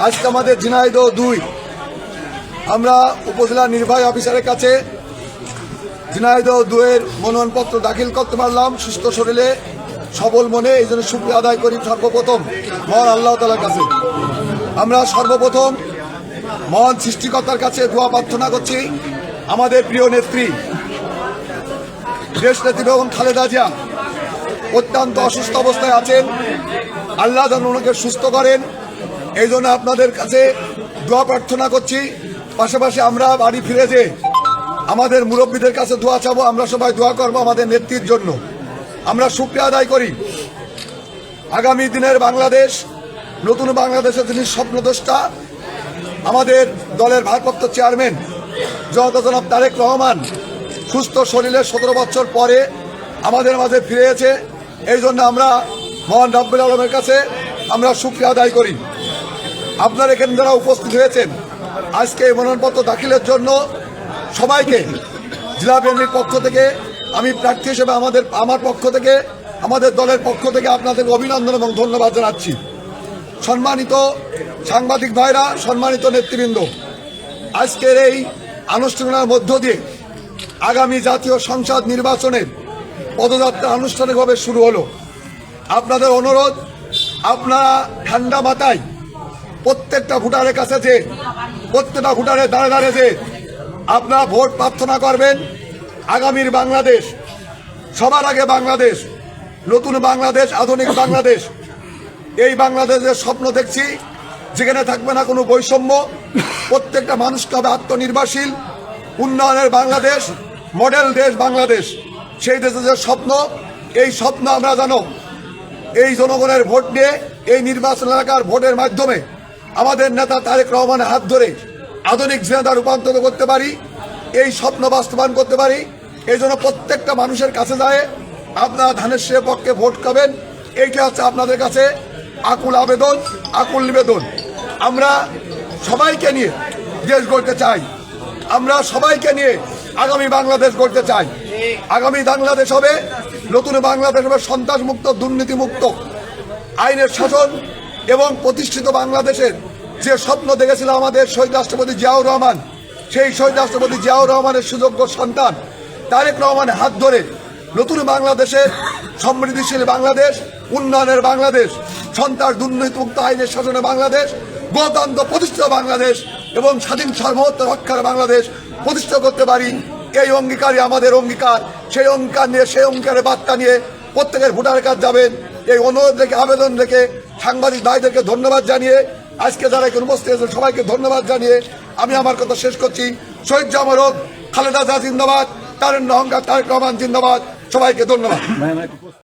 আজকে আমাদের ঝিনাইদহ 2 আমরা উপজেলা নির্বাহী অফিসারের কাছে ঝিনাইদহ 2 এর মনোনয়নপত্র দাখিল করতে পারলাম সুস্থ শরীরে সবল মনে। এই জন্য শুকরিয়া আদায় করি সর্বপ্রথম মহান আল্লাহ তাআলার কাছে। আমরা সর্বপ্রথম মহান সৃষ্টিকর্তার কাছে দোয়া প্রার্থনা করছি। আমাদের প্রিয় নেত্রী দেশ নেত্রী বেগম খালেদা জিয়া অত্যন্ত অসুস্থ অবস্থায় আছেন, আল্লাহ যেন ওনাকে সুস্থ করেন। এই জন্য আপনাদের কাছে দোয়া প্রার্থনা করছি। পাশাপাশি আমরা বাড়ি ফিরে যে আমাদের মুরব্বীদের কাছে দোয়া চাবো, আমরা সবাই দোয়া করবো আমাদের নেত্রীর জন্য। আমরা শুকরিয়া আদায় করি আগামী দিনের বাংলাদেশ, নতুন বাংলাদেশের যিনি স্বপ্নদ্রষ্টা, আমাদের দলের ভারপ্রাপ্ত চেয়ারম্যান জনাব তারেক রহমান সুস্থ শরীরে 17 বছর পরে আমাদের মাঝে ফিরেছে। এই জন্য আমরা মহান রব্বুল আলমের কাছে আমরা শুকরিয়া আদায় করি। আপনারা এখানে যারা উপস্থিত হয়েছেন আজকে এই মনোনয়নপত্র দাখিলের জন্য, সবাইকে জেলা বিএনপির পক্ষ থেকে, আমি প্রার্থী হিসেবে আমার পক্ষ থেকে, আমাদের দলের পক্ষ থেকে আপনাদের অভিনন্দন এবং ধন্যবাদ জানাচ্ছি। সম্মানিত সাংবাদিক ভাইরা, সম্মানিত নেতৃবৃন্দ, আজকের এই আনুষ্ঠানিকতার মধ্য দিয়ে আগামী জাতীয় সংসদ নির্বাচনের পদযাত্রা আনুষ্ঠানিকভাবে শুরু হলো। আপনাদের অনুরোধ, আপনারা ঠান্ডা মাথায় প্রত্যেকটা ভোটারের কাছে যে প্রত্যেকটা ভোটারের দাঁড়ে দাঁড়ে যে আপনারা ভোট প্রার্থনা করবেন। আগামীর বাংলাদেশ, সবার আগে বাংলাদেশ, নতুন বাংলাদেশ, আধুনিক বাংলাদেশ, এই বাংলাদেশের স্বপ্ন দেখছি যেখানে থাকবে না কোনো বৈষম্য, প্রত্যেকটা মানুষকে হবে আত্মনির্ভরশীল, উন্নয়নের বাংলাদেশ, মডেল দেশ বাংলাদেশ। সেই দেশের যে স্বপ্ন, এই স্বপ্ন আমরা জানো এই জনগণের ভোট নিয়ে, এই নির্বাচন এলাকার ভোটের মাধ্যমে আমাদের নেতা তারেক রহমানের হাত ধরে আধুনিক জেনাদা রূপান্তর করতে পারি, এই স্বপ্ন বাস্তবায়ন করতে পারি। এই জন্য প্রত্যেকটা মানুষের কাছে যায় আপনারা ধানের শীষের পক্ষে ভোট করবেন। এইটা হচ্ছে আপনাদের কাছে আকুল আবেদন, আকুল নিবেদন। আমরা সবাইকে নিয়ে দেশ গড়তে চাই, আমরা সবাইকে নিয়ে আগামী বাংলাদেশ গড়তে চাই। আগামী বাংলাদেশ হবে নতুন বাংলাদেশ, হবে সন্ত্রাসমুক্ত, দুর্নীতিমুক্ত, আইনের শাসন এবং প্রতিষ্ঠিত বাংলাদেশের যে স্বপ্ন দেখেছিল আমাদের শহীদ রাষ্ট্রপতি জিয়াউর রহমান, সেই শহীদ রাষ্ট্রপতি জিয়াউর রহমানের সুযোগ্য সন্তান তারেক রহমানের হাত ধরে নতুন বাংলাদেশের সমৃদ্ধিশীল বাংলাদেশ, উন্নয়নের বাংলাদেশ, সন্ত্রাস দুর্নীতিমুক্ত, আইনের শাসনের বাংলাদেশ, গণতন্ত্র প্রতিষ্ঠিত বাংলাদেশ এবং স্বাধীন সার্বভৌমত্ব রক্ষার বাংলাদেশ প্রতিষ্ঠা করতে পারি। এই অঙ্গীকারই আমাদের অঙ্গীকার। সেই অঙ্গীকার নিয়ে, সেই অঙ্গীকারের বার্তা নিয়ে প্রত্যেকের ভোটারের কাছে যাবেন। এই অনুরোধ রেখে, আবেদন রেখে সাংবাদিক ভাইদেরকে ধন্যবাদ জানিয়ে, আজকে যারা এখানে উপস্থিত হয়েছেন সবাইকে ধন্যবাদ জানিয়ে আমি আমার কথা শেষ করছি। শহীদ জামরক, খালেদা জিয়া জিন্দাবাদ, তারেক অহংকার, তারেক রহমান জিন্দাবাদ। সবাইকে ধন্যবাদ।